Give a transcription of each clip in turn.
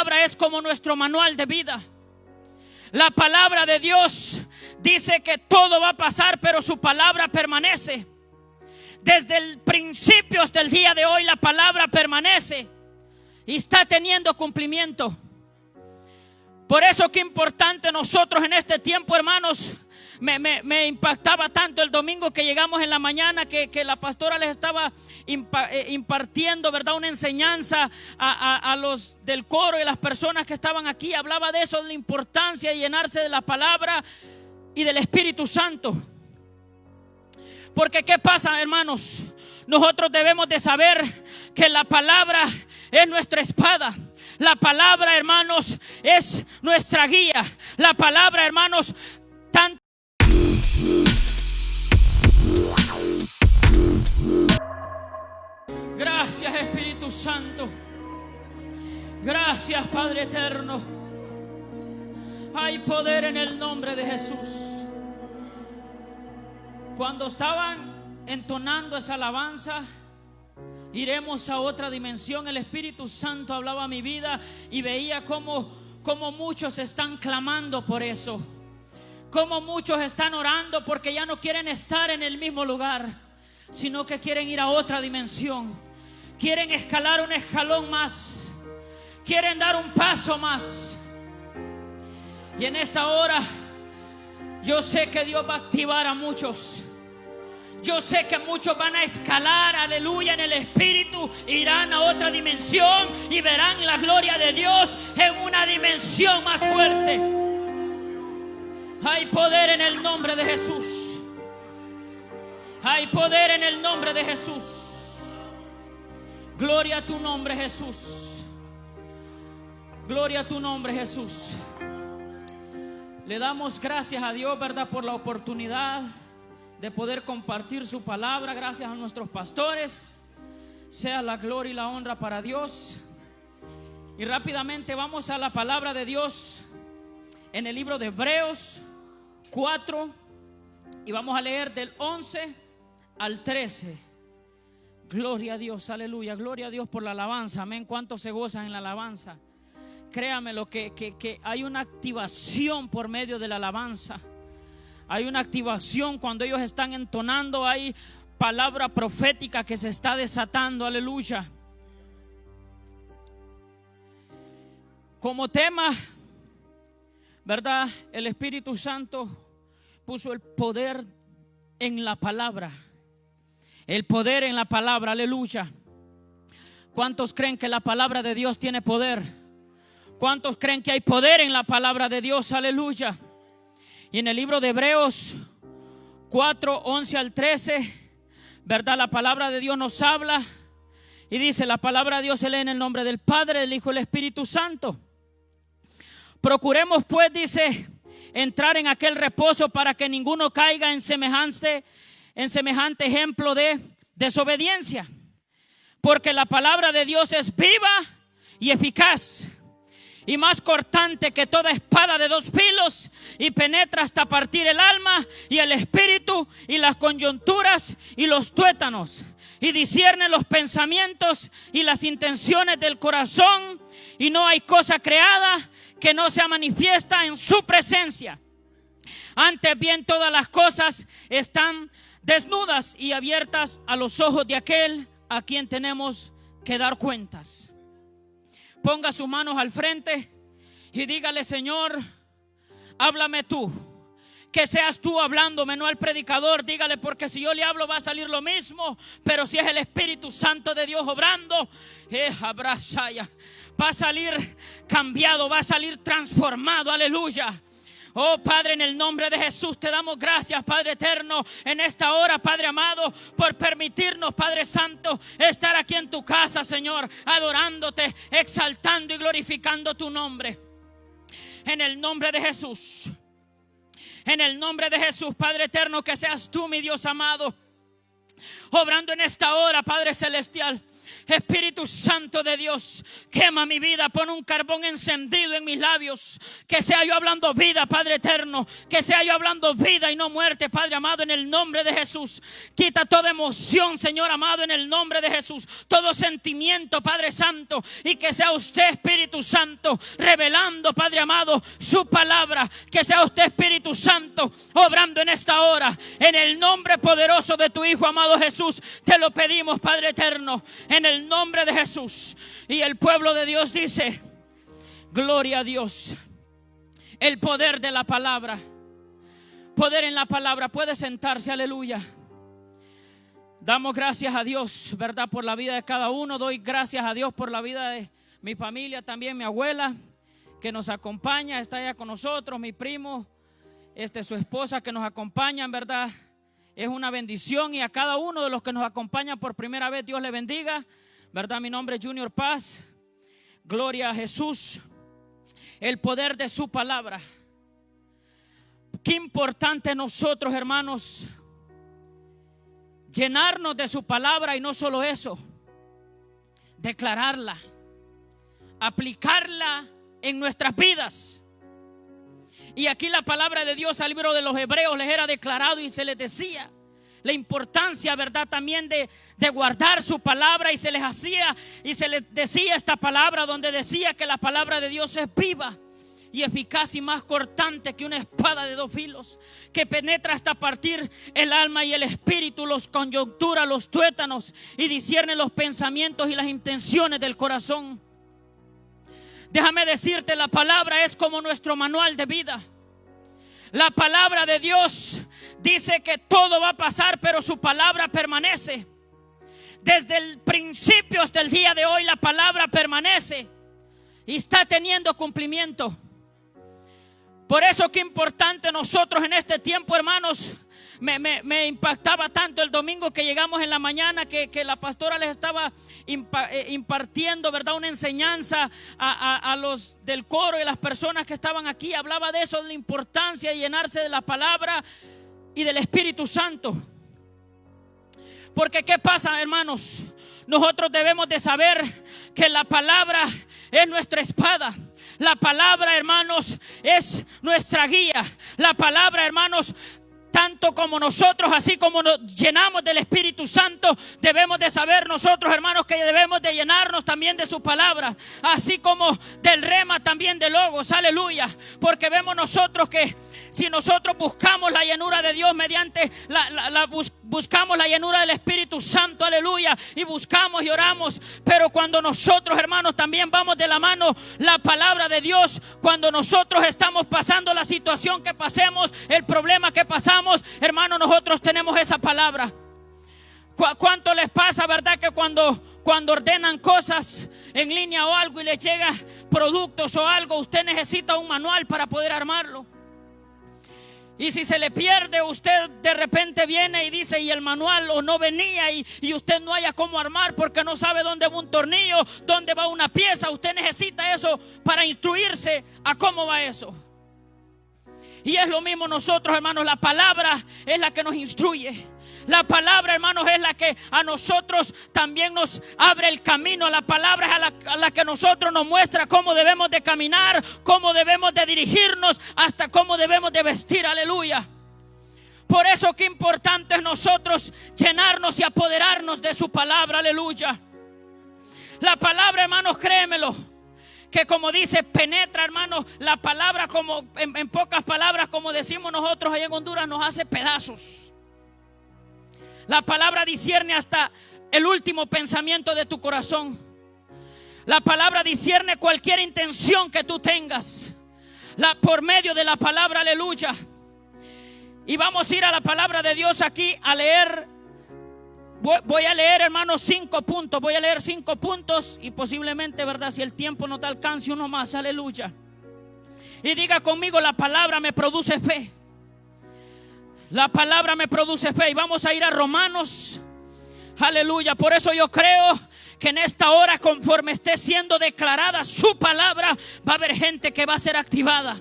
palabra es como nuestro manual de vida. La palabra de Dios dice que todo va a pasar, pero su palabra permanece. Desde el principio hasta el día de hoy la palabra permanece y está teniendo cumplimiento. Por eso que importante nosotros en este tiempo, hermanos. Me impactaba tanto el domingo que llegamos en la mañana que la pastora les estaba impartiendo, ¿verdad?, una enseñanza a los del coro y las personas que estaban aquí. Hablaba de eso, de la importancia de llenarse de la palabra y del Espíritu Santo. Porque ¿qué pasa, hermanos? Nosotros debemos de saber que la palabra es nuestra espada. La palabra, hermanos, es nuestra guía. La palabra, hermanos, tanto. Gracias, Espíritu Santo. Gracias, Padre eterno. Hay poder en el nombre de Jesús. Cuando estaban entonando esa alabanza, iremos a otra dimensión. El Espíritu Santo hablaba a mi vida y veía cómo muchos están clamando por eso. Cómo muchos están orando porque ya no quieren estar en el mismo lugar, sino que quieren ir a otra dimensión. Quieren escalar un escalón más. Quieren dar un paso más. Y en esta hora yo sé que Dios va a activar a muchos. Yo sé que muchos van a escalar, aleluya, en el Espíritu. Irán a otra dimensión y verán la gloria de Dios en una dimensión más fuerte. Hay poder en el nombre de Jesús. Hay poder en el nombre de Jesús. Gloria a tu nombre, Jesús. Gloria a tu nombre, Jesús. Le damos gracias a Dios, ¿verdad?, por la oportunidad de poder compartir su palabra. Gracias a nuestros pastores. Sea la gloria y la honra para Dios. Y rápidamente vamos a la palabra de Dios en el libro de Hebreos 4 y vamos a leer del 11 al 13. Gloria a Dios, aleluya. Gloria a Dios por la alabanza, amén. ¿Cuántos se gozan en la alabanza? Créame lo que hay una activación por medio de la alabanza. Hay una activación cuando ellos están entonando. Hay palabra profética que se está desatando, aleluya. Como tema, ¿verdad?, el Espíritu Santo puso el poder en la palabra. El poder en la palabra, aleluya. ¿Cuántos creen que la palabra de Dios tiene poder? ¿Cuántos creen que hay poder en la palabra de Dios? Aleluya. Y en el libro de Hebreos 4, 11 al 13, ¿verdad?, la palabra de Dios nos habla y dice: la palabra de Dios se lee en el nombre del Padre, del Hijo y del Espíritu Santo. Procuremos pues, dice, entrar en aquel reposo para que ninguno caiga en semejante ejemplo de desobediencia. Porque la palabra de Dios es viva y eficaz y más cortante que toda espada de dos filos, y penetra hasta partir el alma y el espíritu y las coyunturas y los tuétanos, y discierne los pensamientos y las intenciones del corazón, y no hay cosa creada que no sea manifiesta en su presencia. Antes bien, todas las cosas están desnudas y abiertas a los ojos de aquel a quien tenemos que dar cuentas. Ponga sus manos al frente y dígale: Señor, háblame tú. Que seas tú hablándome, no el predicador. Dígale, porque si yo le hablo va a salir lo mismo. Pero si es el Espíritu Santo de Dios obrando, va a salir cambiado, va a salir transformado. Aleluya. Oh Padre, en el nombre de Jesús te damos gracias, Padre eterno, en esta hora, Padre amado, por permitirnos, Padre santo, estar aquí en tu casa, Señor, adorándote, exaltando y glorificando tu nombre. En el nombre de Jesús. En el nombre de Jesús, Padre eterno, que seas tú, mi Dios amado, obrando en esta hora, Padre celestial. Espíritu Santo de Dios, quema mi vida, pon un carbón encendido en mis labios, que sea yo hablando vida, Padre eterno, que sea yo hablando vida y no muerte, Padre amado, en el nombre de Jesús. Quita toda emoción, Señor amado, en el nombre de Jesús, todo sentimiento, Padre Santo, y que sea usted, Espíritu Santo, revelando, Padre amado, su palabra. Que sea usted, Espíritu Santo, obrando en esta hora, en el nombre poderoso de tu Hijo amado Jesús. Te lo pedimos, Padre eterno, en el nombre de Jesús. Y el pueblo de Dios dice: gloria a Dios. El poder de la palabra, poder en la palabra. Puede sentarse, aleluya. Damos gracias a Dios, ¿verdad?, por la vida de cada uno. Doy gracias a Dios por la vida de mi familia, también mi abuela que nos acompaña, está allá con nosotros, mi primo, su esposa que nos acompañan, ¿verdad? Es una bendición, y a cada uno de los que nos acompañan por primera vez, Dios le bendiga, ¿verdad? Mi nombre es Junior Paz. Gloria a Jesús. El poder de su palabra. Qué importante nosotros, hermanos, llenarnos de su palabra, y no solo eso, declararla, aplicarla en nuestras vidas. Y aquí la palabra de Dios al libro de los Hebreos les era declarado, y se les decía la importancia, ¿verdad?, también de guardar su palabra, y se les hacía y se les decía esta palabra, donde decía que la palabra de Dios es viva y eficaz y más cortante que una espada de dos filos, que penetra hasta partir el alma y el espíritu, los coyunturas, los tuétanos, y discierne los pensamientos y las intenciones del corazón. Déjame decirte, la palabra es como nuestro manual de vida. La palabra de Dios dice que todo va a pasar, pero su palabra permanece. Desde el principio hasta el día de hoy, la palabra permanece y está teniendo cumplimiento. Por eso qué importante nosotros en este tiempo, hermanos. Me impactaba tanto el domingo que llegamos en la mañana, que la pastora les estaba impartiendo, ¿verdad?, una enseñanza a los del coro y las personas que estaban aquí. Hablaba de eso, de la importancia de llenarse de la palabra y del Espíritu Santo. Porque ¿qué pasa, hermanos? Nosotros debemos de saber que la palabra es nuestra espada. La palabra, hermanos, es nuestra guía. La palabra, hermanos, tanto como nosotros, así como nos llenamos del Espíritu Santo, debemos de saber nosotros, hermanos, que debemos de llenarnos también de su palabra, así como del rema, también del logos, aleluya. Porque vemos nosotros que si nosotros buscamos la llenura de Dios mediante buscamos la llenura del Espíritu Santo, aleluya, y buscamos y oramos, pero cuando nosotros, hermanos, también vamos de la mano la palabra de Dios, cuando nosotros estamos pasando la situación que pasemos, el problema que pasamos, hermanos, nosotros tenemos esa palabra. ¿Cuánto les pasa, verdad, que cuando ordenan cosas en línea o algo y les llega productos o algo, usted necesita un manual para poder armarlo? Y si se le pierde, usted de repente viene y dice, y el manual o no venía, y usted no haya cómo armar porque no sabe dónde va un tornillo, dónde va una pieza. Usted necesita eso para instruirse a cómo va eso. Y es lo mismo nosotros, hermanos. La palabra es la que nos instruye. La palabra, hermanos, es la que a nosotros también nos abre el camino. La palabra es a la que nosotros nos muestra cómo debemos de caminar, cómo debemos de dirigirnos, hasta cómo debemos de vestir, aleluya. Por eso qué importante es nosotros llenarnos y apoderarnos de su palabra, aleluya. La palabra, hermanos, créemelo, que como dice, penetra, hermanos. La palabra, como en pocas palabras, como decimos nosotros allá en Honduras, nos hace pedazos. La palabra discierne hasta el último pensamiento de tu corazón. La palabra discierne cualquier intención que tú tengas, por medio de la palabra, aleluya. Y vamos a ir a la palabra de Dios aquí a leer. Voy a leer, hermanos, 5 puntos. Voy a leer 5 puntos y posiblemente, verdad, si el tiempo no te alcance, uno más, aleluya. Y diga conmigo: la palabra me produce fe. La palabra me produce fe. Y vamos a ir a Romanos, aleluya. Por eso yo creo que en esta hora, conforme esté siendo declarada su palabra, va a haber gente que va a ser activada.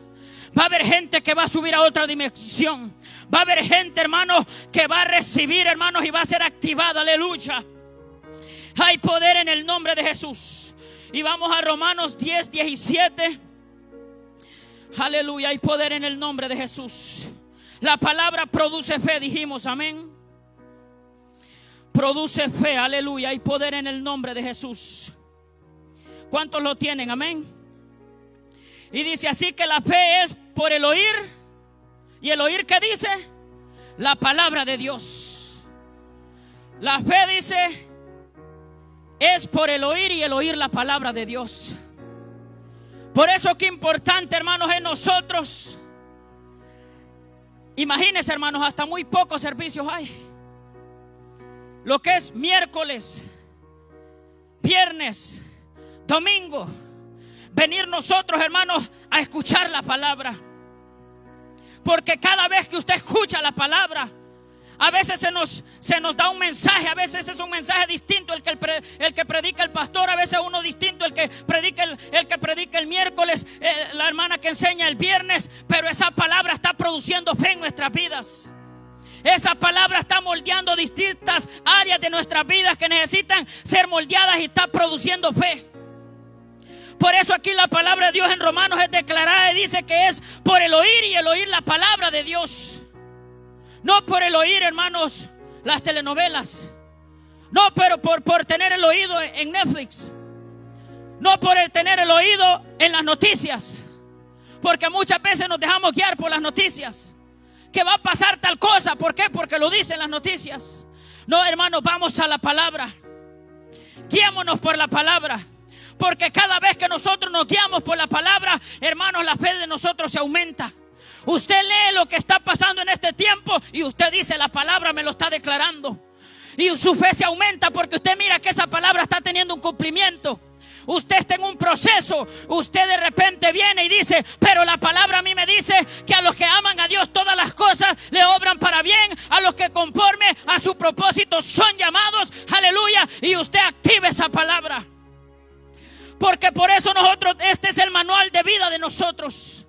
Va a haber gente que va a subir a otra dimensión. Va a haber gente, hermanos, que va a recibir, hermanos, y va a ser activada, aleluya. Hay poder en el nombre de Jesús. Y vamos a Romanos 10, 17. Aleluya, hay poder en el nombre de Jesús. La palabra produce fe, dijimos, amén. Produce fe, aleluya, hay poder en el nombre de Jesús. ¿Cuántos lo tienen? Amén. Y dice así que la fe es por el oír. ¿Y el oír qué dice? La palabra de Dios. La fe dice es por el oír y el oír la palabra de Dios. Por eso qué importante, hermanos, en nosotros. Imagínense, hermanos, hasta muy pocos servicios hay. Lo que es miércoles, viernes, domingo, venir nosotros, hermanos, a escuchar la palabra. Porque cada vez que usted escucha la palabra, a veces se nos da un mensaje. A veces es un mensaje distinto el que predica el pastor. A veces uno distinto el que predica el miércoles, la hermana que enseña el viernes. Pero esa palabra está produciendo fe en nuestras vidas. Esa palabra está moldeando distintas áreas de nuestras vidas que necesitan ser moldeadas y está produciendo fe. Por eso aquí la palabra de Dios en Romanos es declarada y dice que es por el oír y el oír la palabra de Dios. No por el oír, hermanos, las telenovelas. No, pero por tener el oído en Netflix. No por tener el oído en las noticias. Porque muchas veces nos dejamos guiar por las noticias. Que va a pasar tal cosa. ¿Por qué? Porque lo dicen las noticias. No, hermanos, vamos a la palabra. Guiémonos por la palabra. Porque cada vez que nosotros nos guiamos por la palabra, hermanos, la fe de nosotros se aumenta. Usted lee lo que está pasando en este tiempo y usted dice, la palabra me lo está declarando. Y su fe se aumenta porque usted mira que esa palabra está teniendo un cumplimiento. Usted está en un proceso. Usted de repente viene y dice, pero la palabra a mí me dice que a los que aman a Dios todas las cosas le obran para bien. A los que conforme a su propósito son llamados. Aleluya. Y usted active esa palabra. Porque por eso nosotros, este es el manual de vida de nosotros.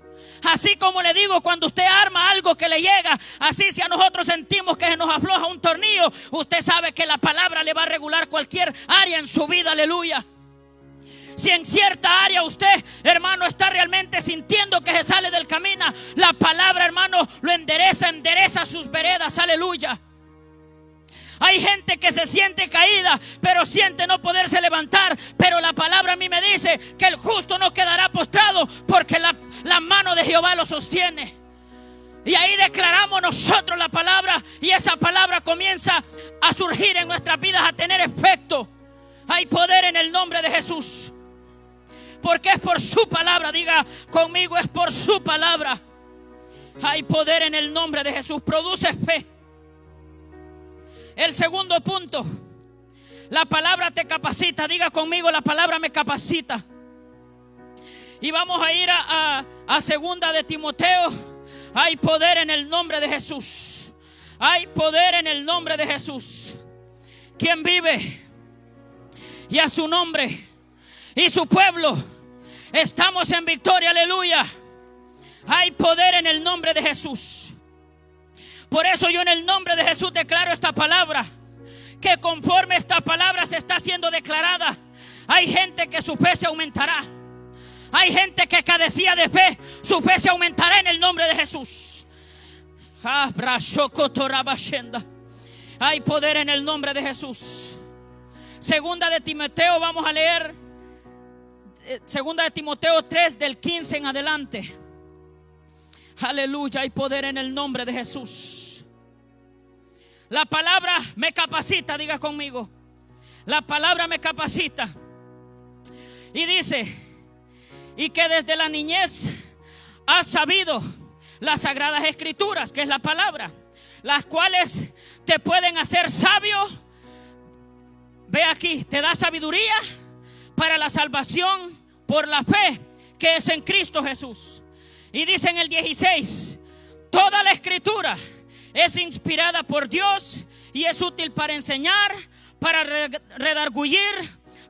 Así como le digo, cuando usted arma algo que le llega, así si a nosotros sentimos que se nos afloja un tornillo, usted sabe que la palabra le va a regular cualquier área en su vida, aleluya. Si en cierta área usted, hermano, está realmente sintiendo que se sale del camino, la palabra, hermano, lo endereza sus veredas, aleluya. Hay gente que se siente caída, pero siente no poderse levantar. Pero la palabra a mí me dice que el justo no quedará postrado, porque la mano de Jehová lo sostiene. Y ahí declaramos nosotros la palabra, y esa palabra comienza a surgir en nuestras vidas, a tener efecto. Hay poder en el nombre de Jesús, porque es por su palabra. Diga conmigo, es por su palabra. Hay poder en el nombre de Jesús. Produce fe. El segundo punto, la palabra te capacita. Diga conmigo, la palabra me capacita. Y vamos a ir a segunda de Timoteo. Hay poder en el nombre de Jesús. Hay poder en el nombre de Jesús. ¿Quién vive? Y a su nombre y su pueblo estamos en victoria, aleluya. Hay poder en el nombre de Jesús. Por eso yo en el nombre de Jesús declaro esta palabra, que conforme esta palabra se está siendo declarada, hay gente que su fe se aumentará. Hay gente que carecía de fe, su fe se aumentará en el nombre de Jesús. Hay poder en el nombre de Jesús. Segunda de Timoteo, vamos a leer segunda de Timoteo 3 del 15 en adelante. Aleluya, hay poder en el nombre de Jesús. La palabra me capacita, diga conmigo. La palabra me capacita. Y dice, y que desde la niñez has sabido las sagradas escrituras, que es la palabra, las cuales te pueden hacer sabio. Ve aquí, te da sabiduría para la salvación por la fe que es en Cristo Jesús. Y dice en el 16, toda la escritura es inspirada por Dios y es útil para enseñar, para redarguir,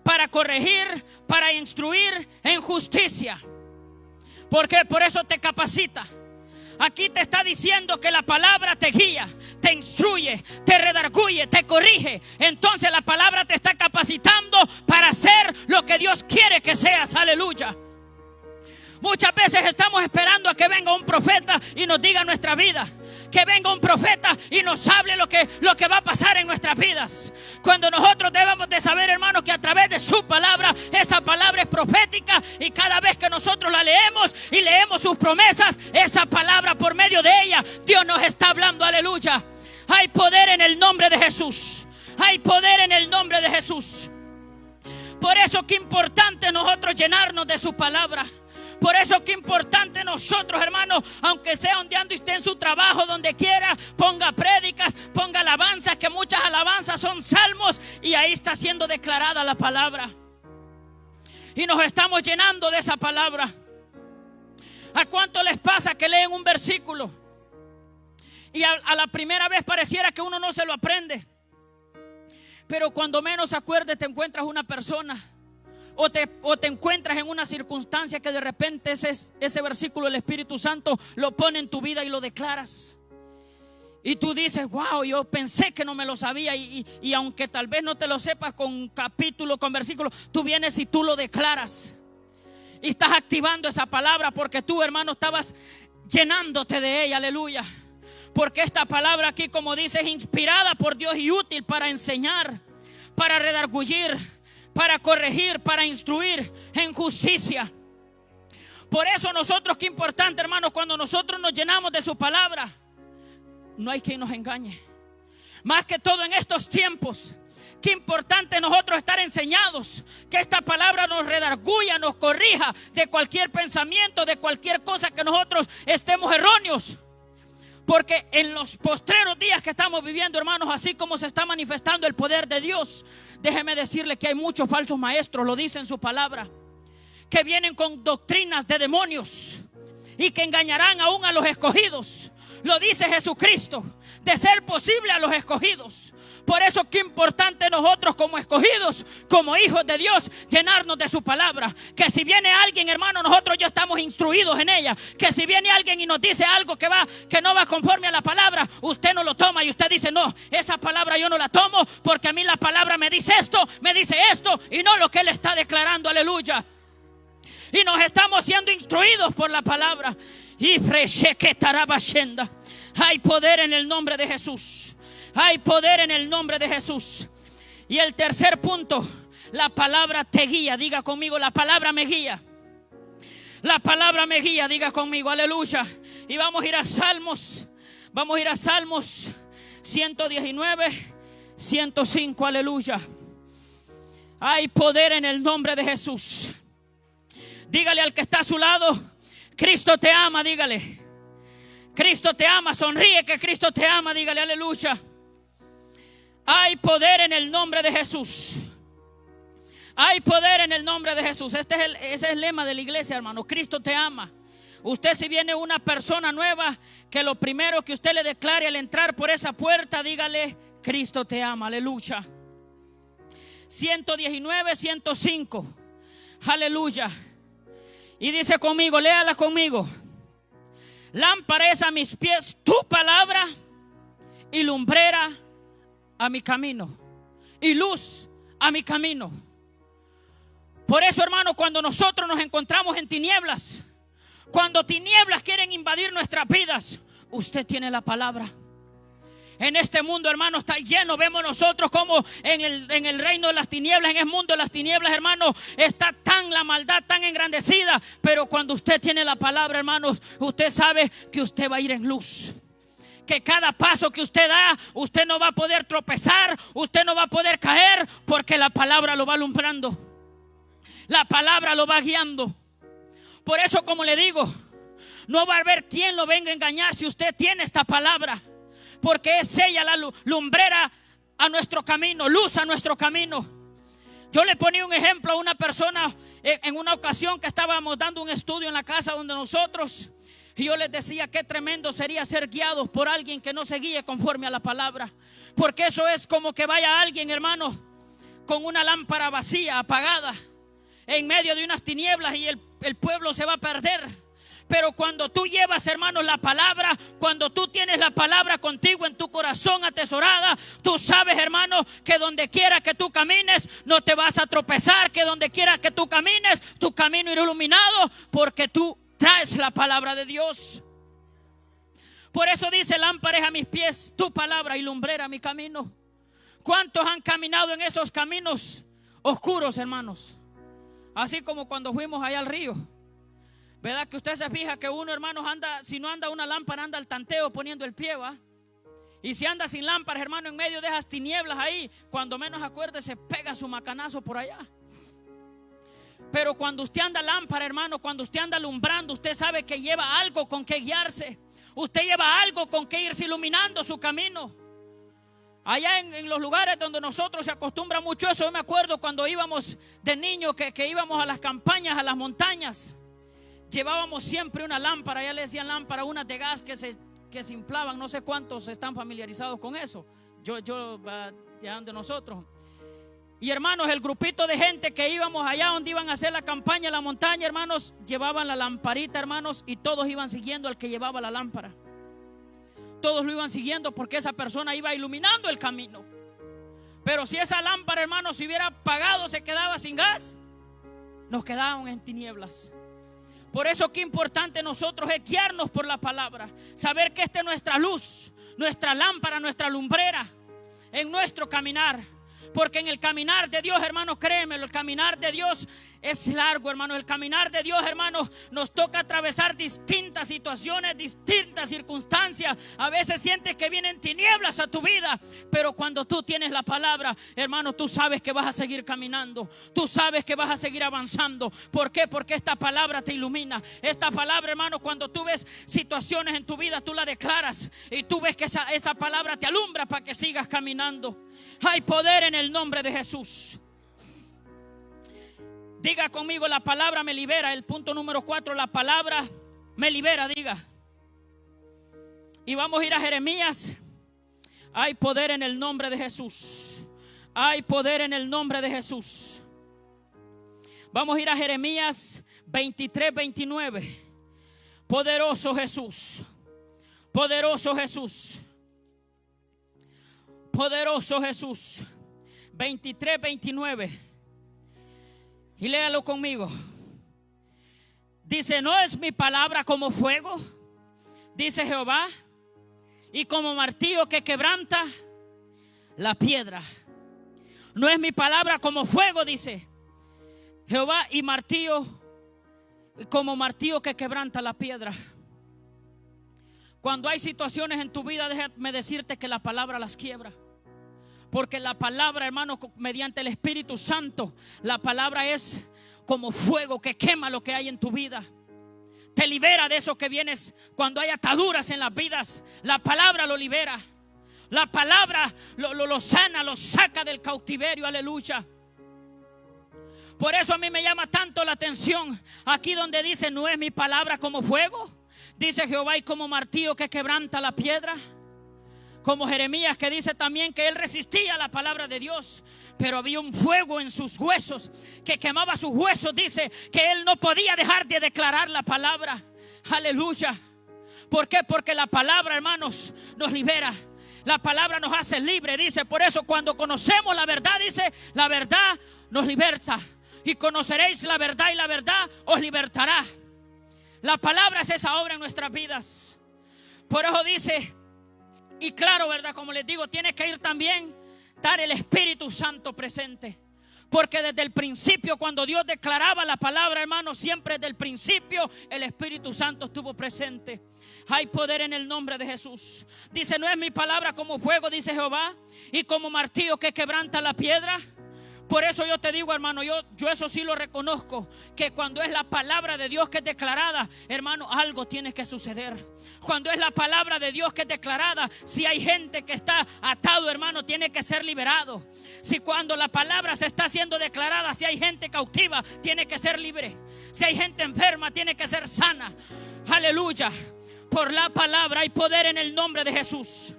para corregir, para instruir en justicia. ¿Por qué? Por eso te capacita. Aquí te está diciendo que la palabra te guía, te instruye, te redarguye, te corrige. Entonces la palabra te está capacitando para hacer lo que Dios quiere que seas. Aleluya. Muchas veces estamos esperando a que venga un profeta y nos diga nuestra vida. Que venga un profeta y nos hable lo que va a pasar en nuestras vidas. Cuando nosotros debemos de saber, hermanos, que a través de su palabra, esa palabra es profética. Y cada vez que nosotros la leemos y leemos sus promesas, esa palabra, por medio de ella, Dios nos está hablando. Aleluya. Hay poder en el nombre de Jesús. Hay poder en el nombre de Jesús. Por eso que importante nosotros llenarnos de su palabra. Por eso que importante nosotros, hermanos, aunque sea donde ande usted en su trabajo, donde quiera, ponga prédicas, ponga alabanzas, que muchas alabanzas son salmos, y ahí está siendo declarada la palabra. Y nos estamos llenando de esa palabra. ¿A cuánto les pasa que leen un versículo y a la primera vez pareciera que uno no se lo aprende? Pero cuando menos acuerdes te encuentras una persona o te encuentras en una circunstancia que de repente ese versículo el Espíritu Santo lo pone en tu vida y lo declaras. Y tú dices, wow, yo pensé que no me lo sabía. Y aunque tal vez no te lo sepas con capítulo, con versículo, tú vienes y tú lo declaras. Y estás activando esa palabra porque tú, hermano, estabas llenándote de ella. Aleluya. Porque esta palabra aquí, como dice, es inspirada por Dios y útil para enseñar, para redarguir, para corregir, para instruir en justicia. Por eso nosotros, qué importante, hermanos, cuando nosotros nos llenamos de su palabra, no hay quien nos engañe. Más que todo en estos tiempos, qué importante nosotros estar enseñados, que esta palabra nos redarguya, nos corrija de cualquier pensamiento, de cualquier cosa que nosotros estemos erróneos. Porque en los postreros días que estamos viviendo, hermanos, así como se está manifestando el poder de Dios, déjeme decirle que hay muchos falsos maestros, lo dice en su palabra, que vienen con doctrinas de demonios y que engañarán aún a los escogidos. Lo dice Jesucristo, de ser posible a los escogidos. Por eso qué importante nosotros como escogidos, como hijos de Dios, llenarnos de su palabra. Que si viene alguien, hermano, nosotros ya estamos instruidos en ella. Que si viene alguien y nos dice algo que no va conforme a la palabra, usted no lo toma y usted dice, no, esa palabra yo no la tomo, porque a mí la palabra me dice esto y no lo que él está declarando. Aleluya. Y nos estamos siendo instruidos por la palabra. Y hay poder en el nombre de Jesús. Hay poder en el nombre de Jesús. Y el tercer punto, la palabra te guía. Diga conmigo, la palabra me guía. La palabra me guía, diga conmigo, aleluya. Y vamos a ir a Salmos. Vamos a ir a Salmos 119, 105, aleluya. Hay poder en el nombre de Jesús. Dígale al que está a su lado, Cristo te ama, dígale. Cristo te ama, sonríe que Cristo te ama, dígale, aleluya. Hay poder en el nombre de Jesús. Hay poder en el nombre de Jesús. Ese es el lema de la iglesia, hermano. Cristo te ama. Usted, si viene una persona nueva, que lo primero que usted le declare al entrar por esa puerta, dígale, Cristo te ama, aleluya. 119, 105, aleluya. Y dice conmigo, léala conmigo. Lámpara es a mis pies tu palabra y lumbrera a mi camino y luz a mi camino. Por eso, hermano, cuando nosotros nos encontramos en tinieblas, cuando tinieblas quieren invadir nuestras vidas, usted tiene la palabra. En este mundo, hermano, está lleno. Vemos nosotros como en el reino de las tinieblas, en el mundo de las tinieblas, hermano, está tan la maldad tan engrandecida. Pero cuando usted tiene la palabra, hermanos, usted sabe que usted va a ir en luz. Que cada paso que usted da, usted no va a poder tropezar, usted no va a poder caer, porque la palabra lo va alumbrando. La palabra lo va guiando. Por eso, como le digo, no va a haber quien lo venga a engañar si usted tiene esta palabra. Porque es ella la lumbrera a nuestro camino, luz a nuestro camino. Yo le ponía un ejemplo a una persona en una ocasión que estábamos dando un estudio en la casa donde nosotros, y yo les decía qué tremendo sería ser guiados por alguien que no se guíe conforme a la palabra. Porque eso es como que vaya alguien, hermano, con una lámpara vacía, apagada, en medio de unas tinieblas, y el pueblo se va a perder. Pero cuando tú llevas, hermanos, la palabra, cuando tú tienes la palabra contigo en tu corazón atesorada, tú sabes, hermano, que donde quiera que tú camines no te vas a tropezar, que donde quiera que tú camines tu camino irá iluminado, porque tú traes la palabra de Dios. Por eso dice: lámpara es a mis pies tu palabra y lumbrera mi camino. ¿Cuántos han caminado en esos caminos oscuros, hermanos? Así como cuando fuimos allá al río, ¿verdad? Que usted se fija que uno, hermanos, anda, si no anda una lámpara, anda al tanteo poniendo el pie, ¿va? Y si anda sin lámparas, hermano, en medio de esas tinieblas ahí, cuando menos acuerde, se pega su macanazo por allá. Pero cuando usted anda lámpara, hermano, cuando usted anda alumbrando, usted sabe que lleva algo con que guiarse. Usted lleva algo con que irse iluminando su camino. Allá en los lugares donde nosotros se acostumbra mucho eso. Yo me acuerdo cuando íbamos de niño que íbamos a las campañas, a las montañas. Llevábamos siempre una lámpara, ya le decían lámpara, unas de gas que se inflaban. No sé cuántos están familiarizados con eso. Yo ya de nosotros. Y hermanos, el grupito de gente que íbamos allá donde iban a hacer la campaña en la montaña, hermanos, llevaban la lamparita, hermanos, y todos iban siguiendo al que llevaba la lámpara. Todos lo iban siguiendo porque esa persona iba iluminando el camino. Pero si esa lámpara, hermanos, se hubiera apagado, se quedaba sin gas, nos quedábamos en tinieblas. Por eso qué importante nosotros es guiarnos por la palabra. Saber que esta es nuestra luz, nuestra lámpara, nuestra lumbrera en nuestro caminar. Porque en el caminar de Dios, hermanos, créemelo, el caminar de Dios es largo, hermanos. El caminar de Dios, hermanos, nos toca atravesar distintas situaciones, distintas circunstancias. A veces sientes que vienen tinieblas a tu vida, pero cuando tú tienes la palabra, hermano, tú sabes que vas a seguir caminando. Tú sabes que vas a seguir avanzando. ¿Por qué? Porque esta palabra te ilumina. Esta palabra, hermano, cuando tú ves situaciones en tu vida, tú la declaras y tú ves que esa palabra te alumbra para que sigas caminando. Hay poder en el nombre de Jesús. Diga conmigo: la palabra me libera. El punto número 4, la palabra me libera, diga. Y vamos a ir a Jeremías. Hay poder en el nombre de Jesús. Hay poder en el nombre de Jesús. Vamos a ir a Jeremías 23, 29. Poderoso Jesús. Poderoso Jesús. Poderoso Jesús. 23, 29. Y léalo conmigo. Dice: ¿no es mi palabra como fuego? Dice Jehová, y como martillo que quebranta la piedra. No es mi palabra como fuego, dice Jehová, y martillo, como martillo que quebranta la piedra. Cuando hay situaciones en tu vida, déjame decirte que la palabra las quiebra. Porque la palabra, hermano, mediante el Espíritu Santo, la palabra es como fuego que quema lo que hay en tu vida. Te libera de eso que vienes cuando hay ataduras en las vidas. La palabra lo libera. La palabra lo sana, lo saca del cautiverio. Aleluya. Por eso a mí me llama tanto la atención aquí donde dice: ¿no es mi palabra como fuego? Dice Jehová, y como martillo que quebranta la piedra. Como Jeremías, que dice también que él resistía la palabra de Dios, pero había un fuego en sus huesos que quemaba sus huesos. Dice que él no podía dejar de declarar la palabra. Aleluya. ¿Por qué? Porque la palabra, hermanos, nos libera. La palabra nos hace libre. Dice, por eso cuando conocemos la verdad, dice, la verdad nos liberta. Y conoceréis la verdad, y la verdad os libertará. La palabra es esa obra en nuestras vidas. Por eso dice, y claro, ¿verdad? Como les digo, tiene que ir también estar el Espíritu Santo presente. Porque desde el principio, cuando Dios declaraba la palabra, hermano, siempre desde el principio el Espíritu Santo estuvo presente. Hay poder en el nombre de Jesús. Dice, no es mi palabra como fuego, dice Jehová, y como martillo que quebranta la piedra. Por eso yo te digo, hermano, yo eso sí lo reconozco, que cuando es la palabra de Dios que es declarada, hermano, algo tiene que suceder. Cuando es la palabra de Dios que es declarada, si hay gente que está atado, hermano, tiene que ser liberado. Si cuando la palabra se está siendo declarada, si hay gente cautiva, tiene que ser libre. Si hay gente enferma, tiene que ser sana. Aleluya. Por la palabra hay poder en el nombre de Jesús.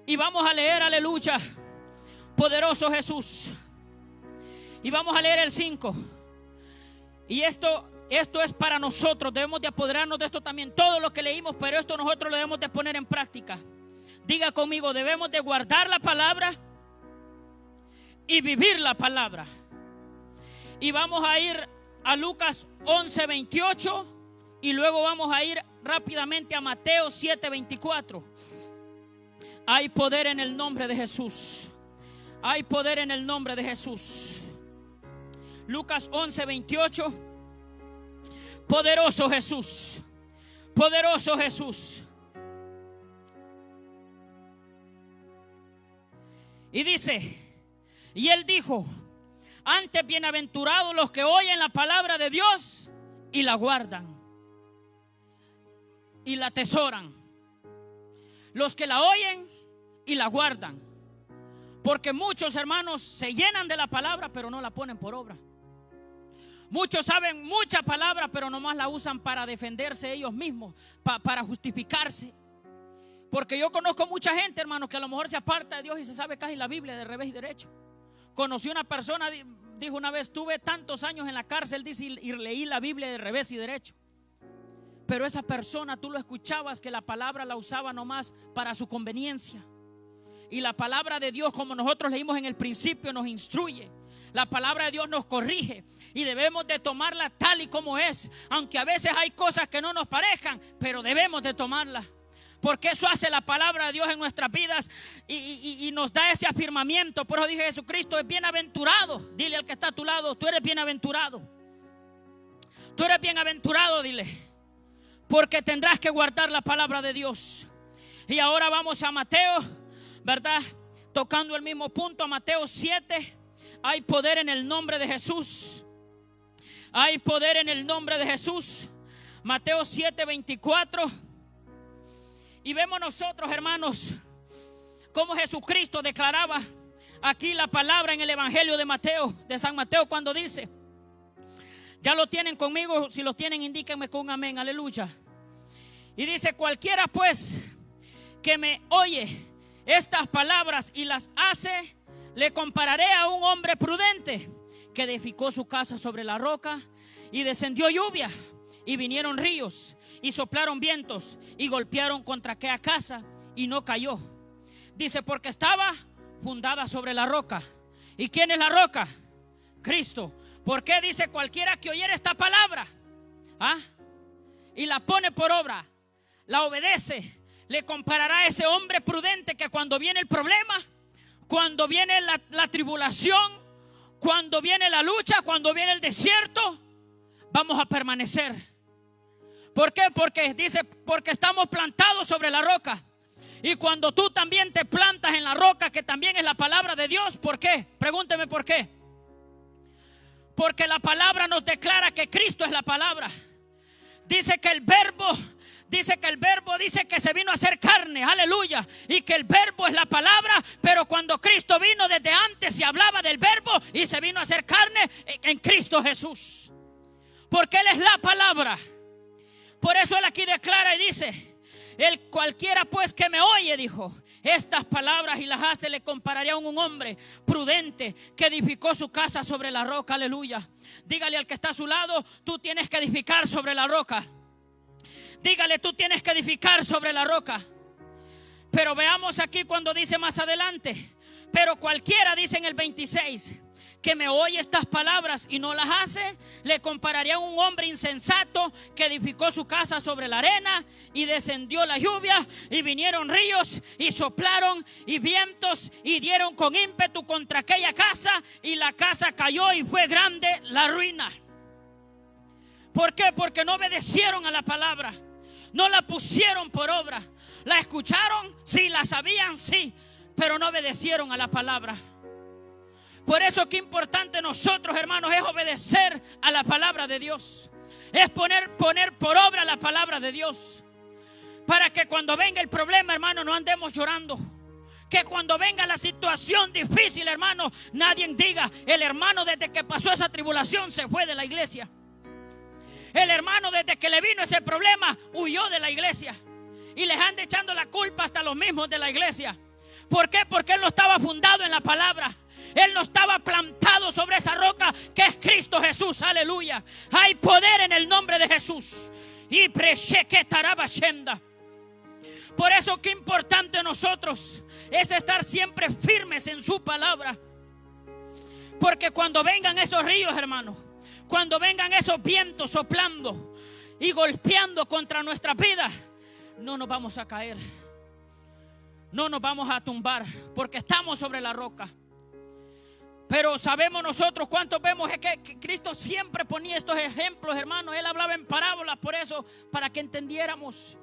Y vamos a leer, aleluya, poderoso Jesús. Y vamos a leer el 5. Y esto esto es para nosotros. Debemos de apoderarnos de esto también. Todo lo que leímos, pero esto nosotros lo debemos de poner en práctica. Diga conmigo, debemos de guardar la palabra y vivir la palabra. Y vamos a ir a Lucas 11:28 y luego vamos a ir rápidamente a Mateo 7:24. Hay poder en el nombre de Jesús. Hay poder en el nombre de Jesús. Lucas 11:28. Poderoso Jesús. Poderoso Jesús. Y dice, y él dijo: antes bienaventurados los que oyen la palabra de Dios y la guardan y la atesoran. Los que la oyen y la guardan. Porque muchos hermanos se llenan de la palabra pero no la ponen por obra. Muchos saben mucha palabra pero nomás la usan para defenderse ellos mismos, para justificarse. Porque yo conozco mucha gente, hermanos, que a lo mejor se aparta de Dios y se sabe casi la Biblia de revés y derecho. Conocí una persona, dijo una vez: tuve tantos años en la cárcel, dice, y leí la Biblia de revés y derecho. Pero esa persona, tú lo escuchabas que la palabra la usaba nomás para su conveniencia. Y la palabra de Dios, como nosotros leímos en el principio, nos instruye. La palabra de Dios nos corrige y debemos de tomarla tal y como es. Aunque a veces hay cosas que no nos parezcan, pero debemos de tomarla. Porque eso hace la palabra de Dios en nuestras vidas y nos da ese afirmamiento. Por eso dije, Jesucristo es bienaventurado. Dile al que está a tu lado: tú eres bienaventurado. Tú eres bienaventurado, dile. Porque tendrás que guardar la palabra de Dios. Y ahora vamos a Mateo, ¿verdad? Tocando el mismo punto, a Mateo 7. Hay poder en el nombre de Jesús. Hay poder en el nombre de Jesús. Mateo 7:24. Y vemos nosotros, hermanos, cómo Jesucristo declaraba aquí la palabra en el Evangelio de Mateo, de San Mateo, cuando dice, ya lo tienen conmigo, si lo tienen indíquenme con un amén, aleluya. Y dice: cualquiera pues que me oye estas palabras y las hace, le compararé a un hombre prudente que edificó su casa sobre la roca, y descendió lluvia y vinieron ríos y soplaron vientos y golpearon contra aquella casa y no cayó. Dice: porque estaba fundada sobre la roca. ¿Y quién es la roca? Cristo. ¿Por qué dice cualquiera que oyere esta palabra y la pone por obra, la obedece, le comparará a ese hombre prudente que cuando viene el problema, cuando viene la tribulación, cuando viene la lucha, cuando viene el desierto, vamos a permanecer? ¿Por qué? Porque dice: porque estamos plantados sobre la roca. Y cuando tú también te plantas en la roca, que también es la palabra de Dios, ¿por qué? Pregúnteme por qué. Porque la palabra nos declara que Cristo es la palabra. Dice que el verbo dice que se vino a hacer carne, aleluya. Y que el verbo es la palabra. Pero cuando Cristo vino, desde antes se hablaba del verbo y se vino a hacer carne en Cristo Jesús. Porque Él es la palabra. Por eso Él aquí declara y dice: el cualquiera pues que me oye, dijo, estas palabras y las hace, le compararía a un hombre prudente que edificó su casa sobre la roca, aleluya. Dígale al que está a su lado: tú tienes que edificar sobre la roca. Dígale: tú tienes que edificar sobre la roca. Pero veamos aquí cuando dice más adelante: pero cualquiera, dice en el 26, que me oye estas palabras y no las hace, le compararía a un hombre insensato que edificó su casa sobre la arena, y descendió la lluvia y vinieron ríos y soplaron y vientos y dieron con ímpetu contra aquella casa, y la casa cayó y fue grande la ruina. ¿Por qué? Porque no obedecieron a la palabra, no la pusieron por obra. La escucharon, sí, la sabían, sí, pero no obedecieron a la palabra. Por eso que importante nosotros, hermanos, es obedecer a la palabra de Dios. Es poner por obra la palabra de Dios. Para que cuando venga el problema, hermano, no andemos llorando. Que cuando venga la situación difícil, hermano, nadie diga: el hermano desde que pasó esa tribulación se fue de la iglesia. El hermano desde que le vino ese problema huyó de la iglesia. Y les anda echando la culpa hasta los mismos de la iglesia. ¿Por qué? Porque él no estaba fundado en la palabra. Él no estaba plantado sobre esa roca que es Cristo Jesús. Jesús, aleluya. Hay poder en el nombre de Jesús. Y por eso qué importante nosotros es estar siempre firmes en su palabra. Porque cuando vengan esos ríos, hermanos, cuando vengan esos vientos soplando y golpeando contra nuestras vidas, no nos vamos a caer, no nos vamos a tumbar, porque estamos sobre la roca. Pero sabemos nosotros cuántos vemos es que Cristo siempre ponía estos ejemplos, hermanos. Él hablaba en parábolas, por eso, para que entendiéramos.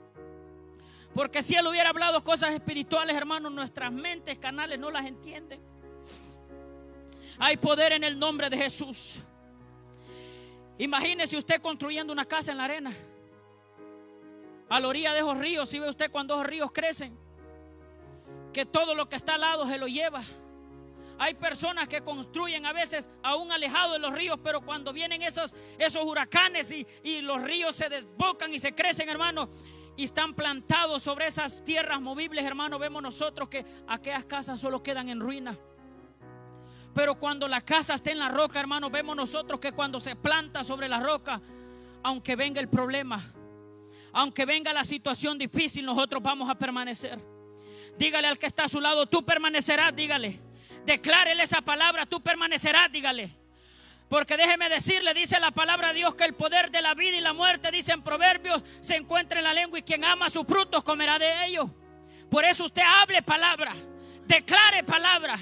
Porque si Él hubiera hablado cosas espirituales, hermanos, nuestras mentes carnales no las entienden. Hay poder en el nombre de Jesús. Imagínese usted construyendo una casa en la arena, a la orilla de esos ríos. Si ve usted cuando esos ríos crecen, que todo lo que está al lado se lo lleva. Hay personas que construyen a veces aún alejado de los ríos, pero cuando vienen esos huracanes y los ríos se desbocan y se crecen, hermanos, y están plantados sobre esas tierras movibles, hermanos, vemos nosotros que aquellas casas solo quedan en ruina. Pero cuando la casa está en la roca, hermanos, vemos nosotros que cuando se planta sobre la roca, aunque venga el problema, aunque venga la situación difícil, nosotros vamos a permanecer. Dígale al que está a su lado: tú permanecerás, dígale. Declárele esa palabra: tú permanecerás, dígale. Porque déjeme decirle, dice la palabra de Dios, que el poder de la vida y la muerte, dice en Proverbios, se encuentra en la lengua, y quien ama sus frutos comerá de ellos. Por eso usted hable palabra, declare palabra.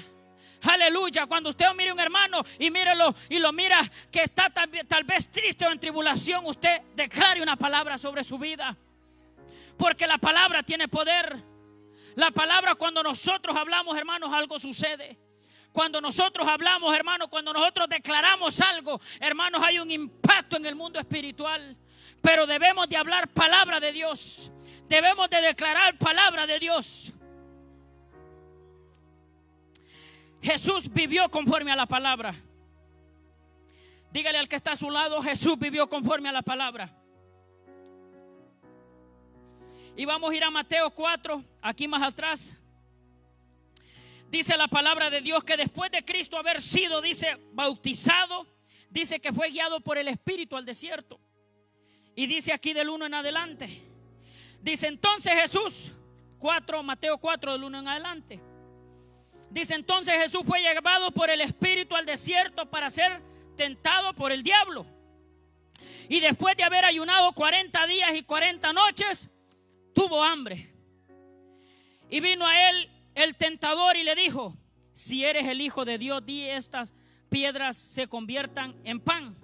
Aleluya. Cuando usted mire a un hermano y mírelo y lo mira que está tal vez triste o en tribulación, usted declare una palabra sobre su vida. Porque la palabra tiene poder. La palabra, cuando nosotros hablamos, hermanos, algo sucede. Cuando nosotros hablamos, hermanos, cuando nosotros declaramos algo, hermanos, hay un impacto en el mundo espiritual. Pero debemos de hablar palabra de Dios. Debemos de declarar palabra de Dios. Jesús vivió conforme a la palabra. Dígale al que está a su lado: Jesús vivió conforme a la palabra. Y vamos a ir a Mateo 4, aquí más atrás. Dice la palabra de Dios que después de Cristo haber sido, dice, bautizado, dice que fue guiado por el Espíritu al desierto. Y dice aquí del 1 en adelante. Dice entonces Jesús, Mateo 4 del 1 en adelante. Dice entonces Jesús fue llevado por el Espíritu al desierto para ser tentado por el diablo. Y después de haber ayunado 40 días y 40 noches, tuvo hambre. Y vino a él el tentador y le dijo: si eres el Hijo de Dios, di estas piedras se conviertan en pan.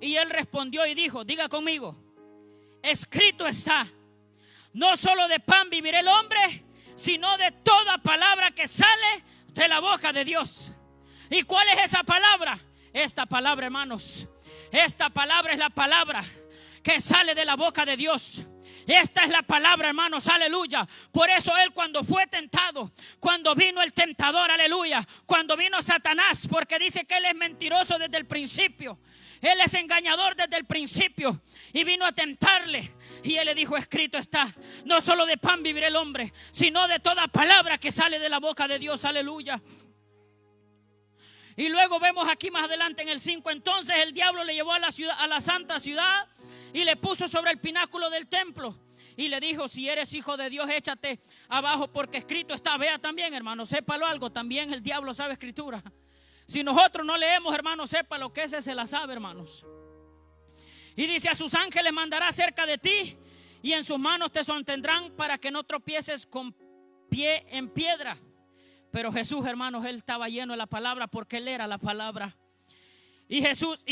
Y él respondió y dijo, diga conmigo: escrito está, no solo de pan vivirá el hombre, sino de toda palabra que sale de la boca de Dios. ¿Y cuál es esa palabra? Esta palabra, hermanos, esta palabra es la palabra que sale de la boca de Dios. Esta es la palabra, hermanos, aleluya. Por eso él, cuando fue tentado, cuando vino el tentador, aleluya, cuando vino Satanás, porque dice que él es mentiroso desde el principio, él es engañador desde el principio, y vino a tentarle, y él le dijo: escrito está, no solo de pan vivirá el hombre, sino de toda palabra que sale de la boca de Dios, aleluya. Y luego vemos aquí más adelante en el 5, entonces el diablo le llevó a la ciudad, a la santa ciudad, y le puso sobre el pináculo del templo y le dijo: si eres hijo de Dios, échate abajo, porque escrito está. Vea también, hermano, sépalo algo, también el diablo sabe escritura. Si nosotros no leemos, hermanos, sepa lo que ese se la sabe, hermanos. Y dice: a sus ángeles mandará cerca de ti, y en sus manos te sostendrán para que no tropieces con pie en piedra. Pero Jesús, hermanos, él estaba lleno de la palabra, porque él era la palabra. Y Jesús